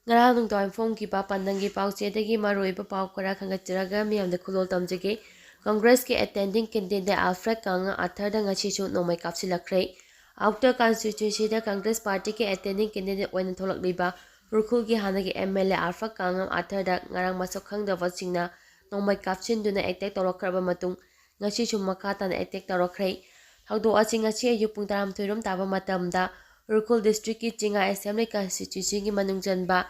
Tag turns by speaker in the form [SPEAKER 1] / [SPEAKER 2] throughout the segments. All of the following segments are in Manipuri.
[SPEAKER 1] Ngarang nungtawin phongkiba pandanggi pauchedagi maroiba pau khara khangatjaraga miyamda khulol tamjage. Congress ki attending candidate Alfred kanga athur da ngashi chu nongmei kapsilakhre. Outer constituency da Congress party ki attending candidate oina tholakliba Rukhul ki hanagi MLA Alfred kanga athur da ngarang masok khangdaba singna nongmei kapsinduna attack tawrakraba matung ngashi chu makha tana attack tawrakre. Thawdo asi ngashi ayu pung 12 rom taba matamda Rukhul district ki Chinga Assembly constituency ki manung janba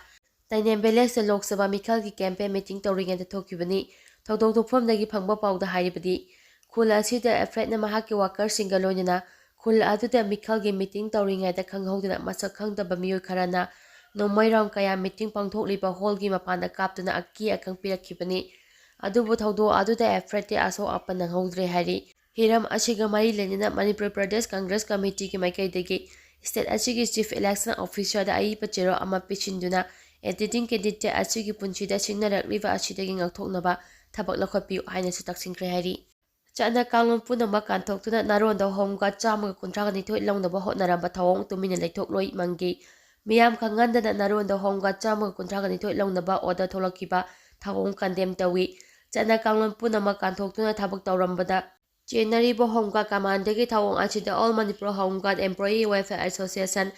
[SPEAKER 1] Tainem Village Lok Sabha Mikhal ki campaign meeting tawringa da thokibani thawdok thokfamdagi phangba pawda hairibadi khul asida Alfred na mahaki worker singa loinana khul aduda Mikhal gi meeting tawringa da khanghoduna masak khangdaba miyoi kharana nongmei round kaya meeting pangthokliba hall gi mapanda kaptuna akki akang pirakibani adubu thawdo aduda Alfred te aso apan nanghodre hari hiram asiga mari lenina Manipur Pradesh Congress Committee ki maikaidagi state asigi chief election officer da ai pachero ama pichinduna editing candidate asigi punchida singnarakliba asidagi ngakthoknaba thabak lakhotpiu haina sitaksingkre hari chana kanglon punama kanthoktuna naronda homga chama kuntraga nithoi longnaba hotnaramba thawong tumina leithokloi mangi miyam khangandana naronda homga chama kuntraga nithoi longnaba order tholakiba thawong condemn tawi chana kanglon punama kanthoktuna thabak tawrambada January Homga Commandagi Thawong Achida All Manipur Home Guard Employee Welfare Association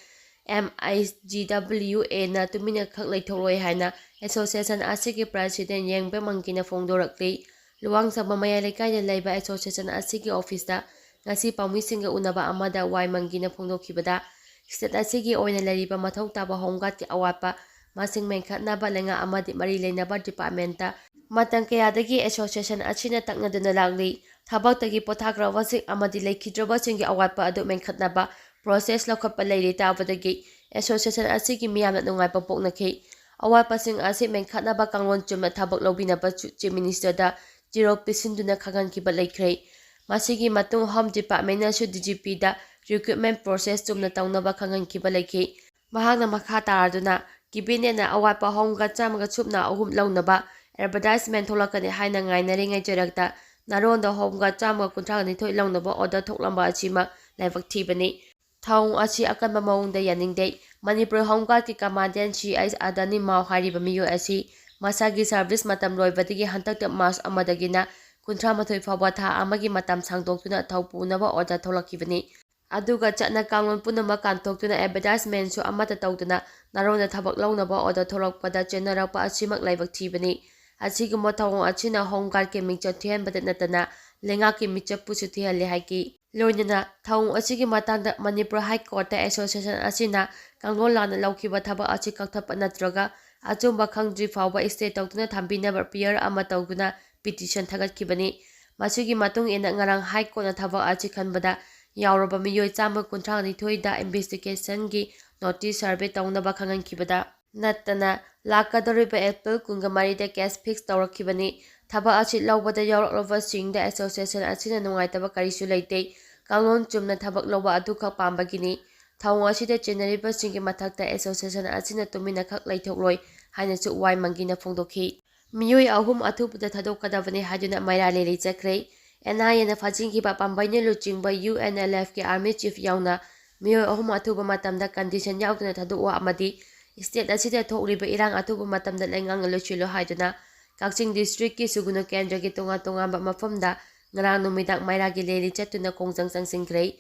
[SPEAKER 1] MIGWA na tumina khaklai tholoi haina association asigi president Yengbe Mangkina Fongdorakli Luwang Sabha Maya Lekai da Laiba Association asigi office da ngasi pawmisinga unaba amada Wai Mangkina Fongdokhibada state asigi oina lariba mathau taba Home Guard ki awapa masing menkhatnaba lenga amadi mari leinaba department ta matang kayadagi association achina taknaduna lagli Thabaktagi pothakrabasing amadi leikhidrabasing awatpa adu menkhatnaba process lakhotpa leiri tabadagi association asigi miyamna nungaipa poknakhi awatpasing asi menkhatnaba kanglon chumna thabak lobinaba chief minister da jiro pisinduna khagankiba leikhrei masigi matung home department na su DGP da recruitment process chumna tawnaba khagankiba leikhi mahakna makha taraduna kibine na awatpa homga chamaga chupna ahum lawnaba advertisement tholakani haina ngainari ngai jarakta Naronda Homga Chama Kuntraga Nithoi Longnaba order thoklamba achima laibak thibani thawng achi akanba maungda yaningdei Manipur Home Guard ki commandant CI Adani Mau hariba miyo asi masagi service matam loibadagi hantakta March amadagina kuntra mathoi fawba tha amagi matam sangdoktuna thawpunaba order tholakibani aduga chana kanglon punama kantoktuna advertisement su amata tawduna naronda thabak longnaba order tholakpada chenarakpa achimak laibak thibani Asiguma thawong achina Home Guard ke mingcha thihan badat natana lenga ki micha pusu thihan le haiki loinana thawong asigi matangda Manipur High Court ta association asina kanglon lana laukiba thaba achi kakthap natraga achumba khangdri fawba state tawtuna thambinaba peer ama tawguna petition thagatkibani masigi matung ena ngarang High Court na thaba achi khanbada yauraba miyoi chama kuntra ni thoida investigation gi notice survey tawnaba khangankibada Natana lakadoriba April kungamari case fix tawrakibani thaba achi lawbada yawraklaba singda association achina nungaitaba karisu leite kanglon chumna thabak lawba adukha pambagini thawng asida chenariba singi mathakta association achina tumina khak leithokloi haina chu wai mangina phongdokhi miyoi ahum athupuda thadokadabani hajuna maira leli chakre NIA fajingkiba pambaina luchingba UNLF ki army chief yauna miyoi ahum athuba matamda condition yauduna thadokwa amadi State asida thokriba irang atuba matamda lengang lochilo haiduna Kakching district ki Sugunu Kendra ki tunga-tunga mafamda ngarang numidang mairagi leli chatuna kongjang sangsingkrei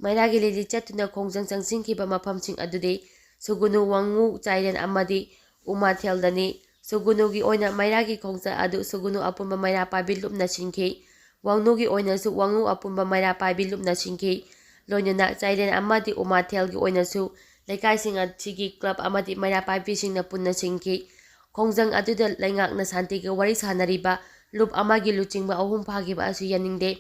[SPEAKER 1] mairagi leli chatuna kongjang sangsingkiba mafamsing adude Sugunu Wangu Chairen amadi Umatheldani Sugunu gi oina mairagi kongsa adu Sugunu apumba maira pabilupna singki Wangnu gi oina su Wangu apumba maira pabilupna singki loinana Chairen amadi Umathel gi oina su Lekaisinga Chigi Club amadi Maira Paibisingna punna singki Kongjang aduda laingakna santiga wari sanariba lup amagi luchingba ahum phagiba asu yaningde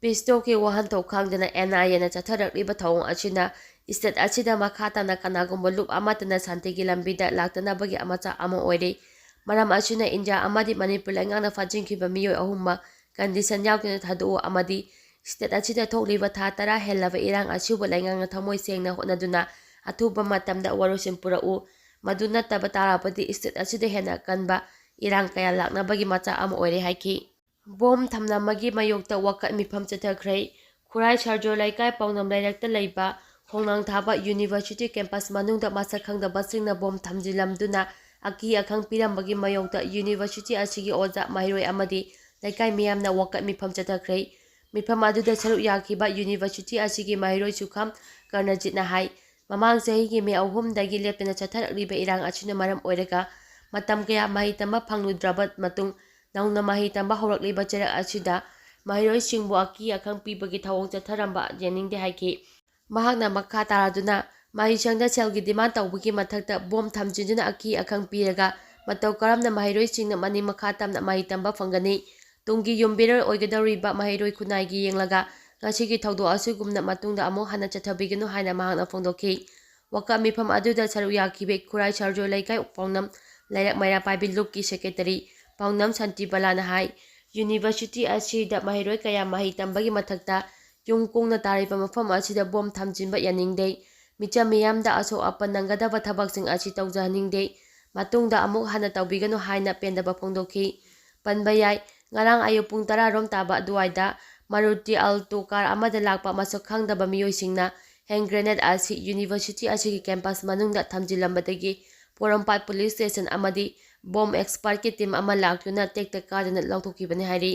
[SPEAKER 1] Pistoki wahan thokangdana NIA na chatharakliba thawong achina state achida makhatana kanagumba lup amatana santigi lambida laktanabagi amacha ama oire maram achina India amadi Manipur laingakna fajingkiba miyoi ahumma condition yaukina thadu amadi state achida thokliba tha tara hellaba irang achuba laingakna thamoi sengna hotnaduna Athuba matamda warusin purau maduna taba tarapati state asida hena kanba irang kaya laknabagi macha ama oire haiki bom thamnamagi mayokta wakat mifam chathakhrei khurai sarjo laikai pawnam lairakta leiba ꯈꯣꯡꯅꯥꯡ ꯊꯥꯕ ꯌꯨꯅꯤꯚꯔꯁꯤꯇꯤ ꯀꯦꯝꯄꯁ ꯃꯅꯨꯡꯗ ꯃꯁꯛ ꯈꯪꯗꯕꯁꯤꯡꯅ ꯕꯣꯝ ꯊꯝꯖꯤꯜꯂꯝꯗꯨꯅ ꯑꯀꯤ ꯑꯈꯪ ꯄꯤꯔꯝꯕꯒꯤ ꯃꯥꯌꯣꯛꯇ ꯌꯨꯅꯤꯚꯔꯁꯤꯇꯤ ꯑꯁꯤꯒꯤ ꯑꯣꯖꯥ, ꯃꯍꯩꯔꯣꯏ ꯑꯃꯗꯤ ꯂꯩꯀꯥꯏ ꯃꯤꯌꯥꯝꯅ ꯋꯥꯀꯠ ꯃꯤꯐꯝ ꯆꯠꯊꯈ꯭ꯔꯦ꯫ ꯃꯤꯐꯝ ꯑꯗꯨꯗ ꯁꯔꯨꯛ ꯌꯥꯈꯤꯕ ꯌꯨꯅꯤꯚꯔꯁꯤꯇꯤ ꯑꯁꯤꯒꯤ ꯃꯍꯩꯔꯣꯏ ꯁꯨꯈꯥꯝ ꯀꯔꯅꯖꯤꯠꯅ ꯍꯥꯏ ꯃꯃꯥꯡ ꯆꯍꯤꯒꯤ ꯃꯦ 3ꯗꯒꯤ ꯂꯦꯞꯇꯅ ꯆꯠꯊꯔꯛꯂꯤꯕ ꯏꯔꯥꯡ ꯑꯁꯤꯅ ꯃꯔꯝ ꯑꯣꯏꯔꯒ ꯃꯇꯝ ꯀꯌꯥ ꯃꯍꯩ ꯇꯝꯕ ꯐꯪꯂꯨꯗ꯭ꯔꯕ ꯃꯇꯨꯡ ꯅꯧꯅ ꯃꯍꯩ ꯇꯝꯕ ꯍꯧꯔꯛꯂꯤꯕ ꯆꯩꯔꯛ ꯑꯁꯤꯗ ꯃꯍꯩꯔꯣꯏꯁꯤꯡꯕꯨ ꯑꯀꯤ ꯑꯈꯪ ꯄꯤꯕꯒꯤ ꯊꯧꯑꯣꯡ ꯆꯠꯊꯔꯝꯕ ꯌꯥꯅꯤꯡꯗꯦ ꯍꯥꯏꯈꯤ꯫ ꯃꯍꯥꯛꯅ ꯃꯈꯥ ꯇꯥꯔꯗꯨꯅ ꯃꯍꯩꯁꯪꯗ ꯁꯦꯜꯒꯤ ꯗꯤꯃꯥꯟ ꯇꯧꯕꯒꯤ ꯃꯊꯛꯇ ꯕꯣꯝ ꯊꯝꯖꯤꯟꯗꯨꯅ ꯑꯀꯤ ꯑꯈꯪ ꯄꯤꯔꯒ ꯃꯇꯧ ꯀꯔꯝꯅ ꯃꯍꯩꯔꯣꯏꯁꯤꯡꯅ ꯃꯅꯤꯡ ꯃꯈꯥ ꯇꯝꯅ ꯃꯍꯩ ꯇꯝꯕ ꯐꯪꯒꯅꯤ? ꯇꯨꯡꯒꯤ ꯌꯨꯝꯕꯤꯔꯦꯜ ꯑꯣꯏꯒꯗꯧꯔꯤꯕ ꯃꯍꯩꯔꯣꯏ ꯈꯨꯟꯅꯥꯏꯒꯤ ꯌꯦꯡꯂꯒ ꯉꯁꯤꯒꯤ ꯊꯧꯗꯣꯛ ꯑꯁꯤꯒꯨꯝꯅ ꯃꯇꯨꯡꯗ ꯑꯃꯨꯛ ꯍꯟꯅ ꯆꯠꯊꯕꯤꯒꯅꯨ ꯍꯥꯏꯅ ꯃꯍꯥꯛꯅ ꯐꯣꯡꯗꯣꯛꯈꯤ꯫ ꯋꯥꯀꯠ ꯃꯤꯐꯝ ꯑꯗꯨꯗ ꯁꯔꯨꯛ ꯌꯥꯈꯤꯕ ꯈꯨꯔꯥꯏ ꯁꯔꯖꯣ ꯂꯩꯀꯥꯏ ꯄꯥꯎꯅꯝ ꯂꯩꯔꯛ ꯃꯩꯔꯥꯄꯥꯏꯕꯤ ꯂꯨꯞꯀꯤ ꯁꯦꯀ꯭ꯔꯦꯇꯔꯤ ꯄꯥꯎꯅꯝ ꯁꯥꯟꯇꯤꯕꯂꯥꯅ ꯍꯥꯏ ꯌꯨꯅꯤꯚꯔꯁꯤꯇꯤ ꯑꯁꯤꯗ ꯃꯍꯩꯔꯣꯏ ꯀꯌꯥ ꯃꯍꯩ ꯇꯝꯕꯒꯤ ꯃꯊꯛꯇ ꯌꯨꯝ ꯀꯨꯡꯅ ꯇꯥꯔꯤꯕ ꯃꯐꯝ ꯑꯁꯤꯗ ꯕꯣꯝ ꯊꯝꯖꯤꯟꯕ ꯌꯥꯅꯤꯡꯗꯦ꯫ ꯃꯤꯆꯝ ꯃꯤꯌꯥꯝꯗ ꯑꯁꯣꯛ ꯑꯄꯟ ꯅꯪꯒꯗꯕ ꯊꯕꯛꯁꯤꯡ ꯑꯁꯤ ꯇꯧꯖꯍꯟꯅꯤꯡꯗꯦ꯫ ꯃꯇꯨꯡꯗ ꯑꯃꯨꯛ ꯍꯟꯅ ꯇꯧꯕꯤꯒꯅꯨ ꯍꯥꯏꯅ ꯄꯦꯟꯗꯕ ꯐꯣꯡꯗꯣꯛꯈꯤ꯫ ꯄꯟꯕ ꯌꯥꯏ ꯉꯔꯥꯡ ꯑꯌꯨꯛ ꯄꯨꯡ 10 ꯔꯣꯝ ꯇꯥꯕ ꯑꯗꯨꯋꯥꯏꯗ ꯃꯔꯨꯇꯤ ꯑꯜꯇꯣ ꯀꯥꯔ ꯑꯃꯗ ꯂꯥꯛꯄ ꯃꯁꯛ ꯈꯪꯗꯕ ꯃꯤꯑꯣꯏꯁꯤꯡꯅ ꯍꯦꯟ ꯒ꯭ꯔꯦꯅꯦꯗ ꯑꯁꯤ ꯌꯨꯅꯤꯚꯔꯁꯤꯇꯤ ꯑꯁꯤꯒꯤ ꯀꯦꯝꯄꯁ ꯃꯅꯨꯡꯗ ꯊꯝꯖꯤꯜꯂꯝꯕꯗꯒꯤ ꯄꯣꯔꯣꯝꯄꯥꯠ ꯄꯨꯂꯤꯁ ꯁ꯭ꯇꯦꯁꯟ ꯑꯃꯗꯤ ꯕꯣꯝ ꯑꯦꯛꯁꯄꯔꯠꯀꯤ ꯇꯤꯝ ꯑꯃ ꯂꯥꯛꯇꯨꯅ ꯇꯦꯛꯇ ꯀꯥꯗꯨꯅ ꯂꯧꯊꯣꯛꯈꯤꯕꯅꯤ ꯍꯥꯏꯔꯤ꯫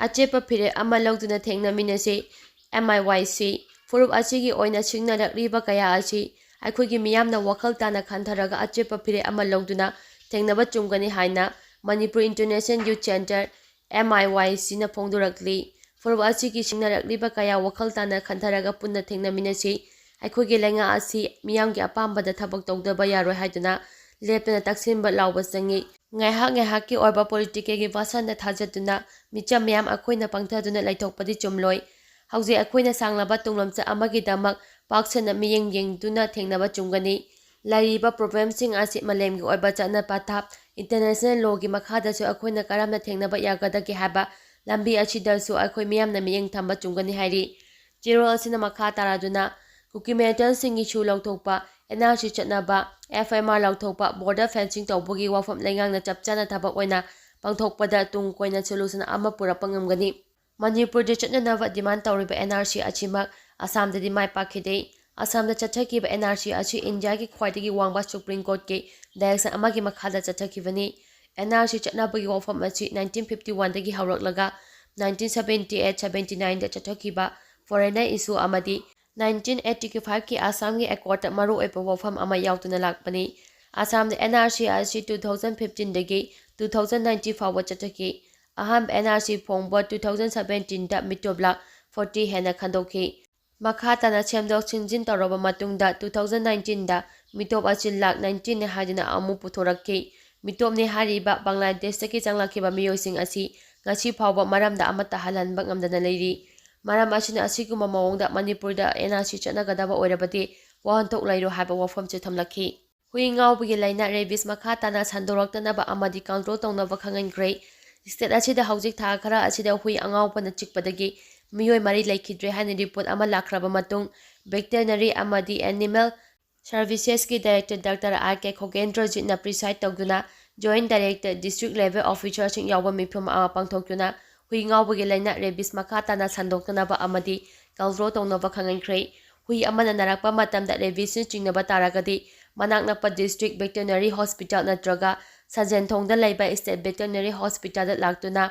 [SPEAKER 1] ꯑꯆꯦꯠꯄ ꯐꯤꯔꯦꯞ ꯑꯃ ꯂꯧꯗꯨꯅ ꯊꯦꯡꯅꯃꯤꯟꯅꯁꯤ MIYC ꯐꯨꯔꯨꯞ ꯑꯁꯤꯒꯤ ꯑꯣꯏꯅ ꯁꯤꯡꯅꯔꯛꯂꯤꯕ ꯀꯌꯥ ꯑꯁꯤ ꯑꯩꯈꯣꯏꯒꯤ ꯃꯤꯌꯥꯝꯅ ꯋꯥꯈꯜ ꯇꯥꯅ ꯈꯟꯊꯔꯒ ꯑꯆꯦꯠꯄ ꯐꯤꯔꯦꯞ ꯑꯃ ꯂꯧꯗꯨꯅ ꯊꯦꯡꯅꯕ ꯆꯨꯝꯒꯅꯤ ꯍꯥꯏꯅ ꯃꯅꯤꯄꯨꯔ ꯏꯟꯇꯔꯅꯦꯁꯅꯦꯜ ꯌꯨꯊ ꯁꯦꯟꯇꯔ MIYCꯅ ꯐꯣꯡꯗꯣꯔꯛꯂꯤ꯫ ꯐꯨꯔꯨꯞ ꯑꯁꯤꯒꯤ ꯁꯤꯡꯅꯔꯛꯂꯤꯕ ꯀꯌꯥ ꯋꯥꯈꯜ ꯇꯥꯅ ꯈꯟꯊꯔꯒ ꯄꯨꯟꯅ ꯊꯦꯡꯅꯃꯤꯟꯅꯁꯤ꯫ ꯑꯩꯈꯣꯏꯒꯤ ꯂꯩꯉꯥꯛ ꯑꯁꯤ ꯃꯤꯌꯥꯝꯒꯤ ꯑꯄꯥꯝꯕꯗ ꯊꯕꯛ ꯇꯧꯗꯕ ꯌꯥꯔꯣꯏ ꯍꯥꯏꯗꯨꯅ ꯂꯦꯞꯇꯅ ꯇꯛꯁꯤꯟꯕ ꯂꯥꯎꯕ ꯆꯪꯏ꯫ ꯉꯥꯏꯍꯥꯛ ꯉꯥꯏꯍꯥꯛꯀꯤ ꯑꯣꯏꯕ ꯄꯣꯂꯤꯇꯤꯀꯦꯜꯒꯤ ꯚꯥꯁꯟꯗ ꯊꯥꯖꯗꯨꯅ ꯃꯤꯆꯝ ꯃꯌꯥꯝ ꯑꯩꯈꯣꯏꯅ ꯄꯪꯊꯗꯨꯅ ꯂꯩꯊꯣꯛꯄꯗꯤ ꯆꯨꯝꯂꯣꯏ꯫ ꯍꯧꯖꯤꯛ ꯑꯩꯈꯣꯏꯅ ꯁꯥꯡꯂꯕ ꯇꯨꯡꯂꯝꯆꯠ ꯑꯃꯒꯤꯗꯃꯛ ꯄꯥꯛ ꯁꯟꯅ ꯃꯤꯠꯌꯦꯡ ꯌꯦꯡꯗꯨꯅ ꯊꯦꯡꯅꯕ ꯆꯨꯝꯒꯅꯤ꯫ ꯂꯩꯔꯤꯕ ꯄ꯭ꯔꯣꯕ꯭ꯂꯦꯝꯁꯤꯡ ꯑꯁꯤ ꯃꯥꯂꯦꯝꯒꯤ ꯑꯣꯏꯕ ꯆꯠꯅ ꯄꯊꯥꯞ ꯏꯟꯇꯔꯅꯦꯁꯅꯦꯜ ꯂꯣꯒꯤ ꯃꯈꯥꯗꯁꯨ ꯑꯩꯈꯣꯏꯅ ꯀꯔꯝꯅ ꯊꯦꯡꯅꯕ ꯌꯥꯒꯗꯒꯦ ꯍꯥꯏꯕ ꯂꯝꯕꯤ ꯑꯁꯤꯗꯁꯨ ꯑꯩꯈꯣꯏ ꯃꯤꯌꯥꯝꯅ ꯃꯤꯠꯌꯦꯡ ꯊꯝꯕ ꯆꯨꯝꯒꯅꯤ ꯍꯥꯏꯔꯤ꯫ ꯆꯦꯔꯣꯜ ꯑꯁꯤꯅ ꯃꯈꯥ ꯇꯥꯔꯗꯨꯅ ꯀꯨꯀꯤ ꯃꯦꯇꯜꯁꯤꯡꯒꯤ ꯁꯨ ꯂꯧꯊꯣꯛꯄ, NRC ꯆꯠꯅꯕ, FMR ꯂꯧꯊꯣꯛꯄ, ꯕꯣꯔꯗꯔ ꯐꯦꯟꯁꯤꯡ ꯇꯧꯕꯒꯤ ꯋꯥꯐꯝ ꯂꯩꯉꯥꯛꯅ ꯆꯞ ꯆꯥꯅ ꯊꯕꯛ ꯑꯣꯏꯅ ꯄꯥꯡꯊꯣꯛꯄꯗ ꯇꯨꯡ ꯀꯣꯏꯅ ꯁꯣꯂꯨꯁꯟ ꯑꯃ ꯄꯨꯔꯛꯄ ꯉꯝꯒꯅꯤ꯫ ꯃꯅꯤꯄꯨꯔꯗ ꯆꯠꯅꯅꯕ ꯗꯤꯃꯥꯟ ꯇꯧꯔꯤꯕ NRC ꯑꯁꯤꯃꯛ ꯑꯁꯥꯝꯗꯗꯤ ꯃꯥꯏ ꯄꯥꯛꯈꯤꯗꯦ꯫ ꯑꯁꯥꯝꯗ ꯆꯠꯊꯈꯤꯕ NRC ꯑꯁꯤ ꯏꯟꯗꯤꯌꯥꯒꯤ ꯈ꯭ꯋꯥꯏꯗꯒꯤ ꯋꯥꯡꯕ ꯁꯨꯄ꯭ꯔꯤꯝ ꯀꯣꯔꯠꯀꯤ ꯗꯥꯏꯔꯦꯛꯁꯟ ꯑꯃꯒꯤ ꯃꯈꯥꯗ ꯆꯠꯊꯈꯤꯕꯅꯤ꯫ NRC ꯆꯠꯅꯕꯒꯤ ꯋꯥꯐꯝ ꯑꯁꯤ 1951ꯗꯒꯤ ꯍꯧꯔꯛꯂꯒ 1978-79ꯗ ꯆꯠꯊꯈꯤꯕ ꯐꯣꯔꯦꯅꯔ ꯏꯁꯨ ꯑꯃꯗꯤ 1985ꯀꯤ ꯑꯁꯥꯝꯒꯤ ꯑꯦꯀꯣꯔꯗꯇ ꯃꯔꯨꯑꯣꯏꯕ ꯋꯥꯐꯝ ꯑꯃ ꯌꯥꯎꯗꯨꯅ ꯂꯥꯛꯄꯅꯤ꯫ ꯑꯁꯥꯝꯗ NRC ꯑꯁꯤ 2015ꯗꯒꯤ 2019 ꯐꯥꯎꯕ ꯆꯠꯊꯈꯤ꯫ ꯑꯍꯥꯟꯕ NRC ꯐꯣꯡꯕ 2017ꯗ ꯃꯤꯇꯣꯞ ꯂꯥꯈ 40 ꯍꯦꯟꯅ ꯈꯟꯗꯣꯛꯈꯤ꯫ ꯃꯈꯥ ꯇꯥꯅ ꯁꯦꯝꯗꯣꯛ ꯁꯦꯝꯖꯤꯟ ꯇꯧꯔꯕ ꯃꯇꯨꯡꯗ 2019ꯗ ꯃꯤꯇꯣꯞ ꯑꯁꯤ ꯂꯥꯈ 19ꯅꯤ ꯍꯥꯏꯗꯨꯅ ꯑꯃꯨꯛ ꯄꯨꯊꯣꯔꯛꯈꯤ꯫ ꯃꯤꯇꯣꯞꯅꯤ ꯍꯥꯏꯔꯤꯕ ꯕꯪꯒ꯭ꯂꯥꯗꯦꯁꯇꯒꯤ ꯆꯪꯂꯛꯈꯤꯕ ꯃꯤꯑꯣꯏꯁꯤꯡ ꯑꯁꯤ ꯉꯁꯤ ꯐꯥꯎꯕ ꯃꯔꯝꯗ ꯑꯃꯠꯇ ꯍꯜꯍꯟꯕ ꯉꯝꯗꯅ ꯂꯩꯔꯤ꯫ ꯃꯔꯝ ꯑꯁꯤꯅ ꯑꯁꯤꯒꯨꯝꯕ ꯃꯑꯣꯡꯗ ꯃꯅꯤꯄꯨꯔꯗ NRC ꯆꯠꯅꯒꯗꯕ ꯑꯣꯏꯔꯕꯗꯤ ꯋꯥꯍꯟꯊꯣꯛ ꯂꯩꯔꯣ ꯍꯥꯏꯕ ꯋꯥꯐꯝꯁꯨ ꯊꯝꯂꯛꯈꯤ꯫ ꯍꯨꯏ ꯉꯥꯎꯕꯒꯤ ꯂꯥꯏꯅꯥ ꯔꯦꯕꯤꯁ ꯃꯈꯥ ꯇꯥꯅ ꯁꯟꯗꯣꯔꯛꯇꯅꯕ ꯑꯃꯗꯤ ꯀꯟꯇ꯭ꯔꯣꯜ ꯇꯧꯅꯕ ꯈꯪꯍꯟꯈ꯭ꯔꯦ꯫ ꯁ꯭ꯇꯦꯠ ꯑꯁꯤꯗ ꯍꯧꯖꯤꯛ ꯊꯥ ꯈꯔ ꯑꯁꯤꯗ ꯍꯨꯏ ꯑꯉꯥꯎꯕꯅ ꯆꯤꯛꯄꯗꯒꯤ ꯃꯤꯑꯣꯏ 4 ꯂꯩꯈꯤꯗ꯭ꯔꯦ ꯍꯥꯏꯅ ꯔꯤꯄꯣꯔꯠ ꯑꯃ ꯂꯥꯛꯈ꯭ꯔꯕ ꯃꯇꯨꯡ ꯚꯦꯇꯦꯔꯤꯅꯔꯤ ꯑꯃꯗꯤ ꯑꯦꯅꯤꯃꯦꯜ ꯁꯔꯚꯤꯁꯦꯁꯀꯤ ꯗꯥꯏꯔꯦꯛꯇꯔ ꯗꯥꯛꯇꯔ ꯑꯥꯔ.ꯀꯦ. ꯈꯣꯒꯦꯟꯗ꯭ꯔꯖꯤꯠꯅ ꯄ꯭ꯔꯤꯁꯥꯏꯗ ꯇꯧꯗꯨꯅ ꯖꯣꯏꯟꯠ ꯗꯥꯏꯔꯦꯛꯇꯔ, ꯗꯤꯁꯇ꯭ꯔꯤꯛꯠ ꯂꯦꯚꯦꯜ ꯑꯣꯐꯤꯁꯥꯔꯁꯤꯡ ꯌꯥꯎꯕ ꯃꯤꯐꯝ ꯑꯃ ꯄꯥꯡꯊꯣꯛꯇꯨꯅ ꯍꯨꯏ ꯉꯥꯎꯕꯒꯤ ꯂꯥꯏꯅꯥ ꯔꯦꯕꯤꯁ ꯃꯈꯥ ꯇꯥꯅ ꯁꯟꯗꯣꯛꯇꯅꯕ ꯑꯃꯗꯤ ꯀꯟꯇ꯭ꯔꯣꯜ ꯇꯧꯅꯕ ꯈꯪꯍꯟꯈ꯭ꯔꯦ꯫ ꯍꯨꯏ ꯑꯃꯅ ꯅꯥꯔꯛꯄ ꯃꯇꯝꯗ ꯔꯦꯕꯤꯁꯅ ꯆꯤꯡꯅꯕ ꯇꯥꯔꯒꯗꯤ ꯃꯅꯥꯛ ꯅꯛꯄ ꯗꯤꯁꯇ꯭ꯔꯤꯛꯠ ꯚꯦꯇꯦꯔꯤꯅꯔꯤ ꯍꯣꯁꯄꯤꯇꯥꯜ ꯅꯠꯇ꯭ꯔꯒ ꯁꯟꯖꯦꯟꯊꯣꯡꯗ ꯂꯩꯕ ꯁ꯭ꯇꯦꯠ ꯚꯦꯇꯦꯔꯤꯅꯔꯤ ꯍꯣꯁꯄꯤꯇꯥꯜꯗ ꯂꯥꯛꯇꯨꯅ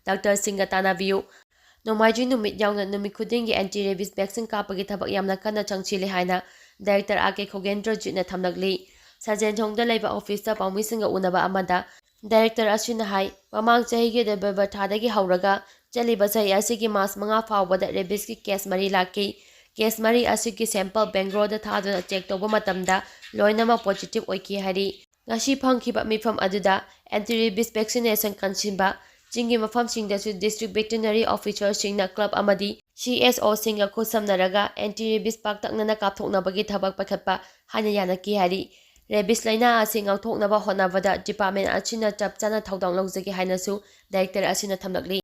[SPEAKER 1] ꯗꯥꯛꯇꯔꯁꯤꯡꯒ ꯇꯥꯟꯅꯕꯤꯌꯨ꯫ ꯅꯣꯡꯃꯥꯏꯖꯤꯡ ꯅꯨꯃꯤꯠ ꯌꯥꯎꯅ ꯅꯨꯃꯤꯠ ꯈꯨꯗꯤꯡꯒꯤ ꯑꯦꯟꯇꯤ ꯔꯦꯕꯤꯁ ꯚꯦꯛꯁꯤꯟ ꯀꯥꯞꯄꯒꯤ ꯊꯕꯛ ꯌꯥꯝꯅ ꯀꯟꯅ ꯆꯪꯁꯤꯜꯂꯤ ꯍꯥꯏꯅ ꯗꯥꯏꯔꯦꯛꯇꯔ ꯑꯥꯔ.ꯀꯦ. ꯈꯣꯒꯦꯟꯗ꯭ꯔꯖꯤꯠꯅ ꯊꯝꯂꯛꯂꯤ꯫ ꯁꯟꯖꯦꯟꯊꯣꯡꯗ ꯂꯩꯕ ꯑꯣꯐꯤꯁꯇ ꯄꯥꯎꯃꯤꯁꯤꯡꯒ ꯎꯅꯕ ꯑꯃꯗ ꯗꯥꯏꯔꯦꯛꯇꯔ ꯑꯁꯤꯅ ꯍꯥꯏ ꯃꯃꯥꯡ ꯆꯍꯤꯒꯤ ꯅꯕꯦꯝꯕꯔ ꯊꯥꯗꯒꯤ ꯍꯧꯔꯒ ꯆꯠꯂꯤꯕ ꯆꯍꯤ ꯑꯁꯤꯒꯤ ꯃꯥꯔꯆ 5 ꯐꯥꯎꯕꯗ ꯔꯦꯕꯤꯁꯀꯤ ꯀꯦꯁ 4 ꯂꯥꯛꯈꯤ꯫ ꯀꯦꯁ 4 ꯑꯁꯤꯒꯤ ꯁꯦꯝꯄꯜ ꯕꯦꯡꯒ꯭ꯂꯣꯔꯗ ꯊꯥꯗꯨꯅ ꯆꯦꯛ ꯇꯧꯕ ꯃꯇꯝꯗ ꯂꯣꯏꯅꯃꯛ ꯄꯣꯖꯤꯇꯤꯚ ꯑꯣꯏꯈꯤ ꯍꯥꯏꯔꯤ꯫ ꯉꯁꯤ ꯐꯝꯈꯤꯕ ꯃꯤꯐꯝ ꯑꯗꯨꯗ ꯑꯦꯟꯇꯤ ꯔꯦꯕꯤꯁ ꯚꯦꯛꯁꯤꯅꯦꯁꯟ ꯀꯟꯁꯤꯟꯕ ꯆꯤꯡꯒꯤ ꯃꯐꯝꯁꯤꯡꯗꯁꯨ ꯗꯤꯁꯇ꯭ꯔꯤꯛꯠ ꯚꯦꯇꯦꯔꯤꯅꯔꯤ ꯑꯣꯐꯤꯁꯥꯔꯁꯤꯡꯅ ꯀ꯭ꯂꯕ ꯑꯃꯗꯤ CSOꯁꯤꯡꯒ ꯈꯨꯠꯁꯝꯅꯔꯒ ꯑꯦꯟꯇꯤ ꯔꯦꯕꯤꯁ ꯄꯥꯛꯇꯛꯅꯅ ꯀꯥꯞꯊꯣꯛꯅꯕꯒꯤ ꯊꯕꯛ ꯄꯥꯏꯈꯠꯄ ꯍꯥꯏꯅ ꯌꯥꯅꯈꯤ ꯍꯥꯏꯔꯤ꯫ ꯔꯦꯕꯤꯁ ꯂꯥꯏꯅꯥ ꯑꯁꯤ ꯉꯥꯛꯊꯣꯛꯅꯕ ꯍꯣꯠꯅꯕꯗ ꯗꯤꯄꯥꯔꯠꯃꯦꯟꯠ ꯑꯁꯤꯅ ꯆꯞ ꯆꯥꯅ ꯊꯧꯗꯥꯡ ꯂꯧꯖꯒꯦ ꯍꯥꯏꯅꯁꯨ ꯗꯥꯏꯔꯦꯛꯇꯔ ꯑꯁꯤꯅ ꯊꯝꯂꯛꯂꯤ꯫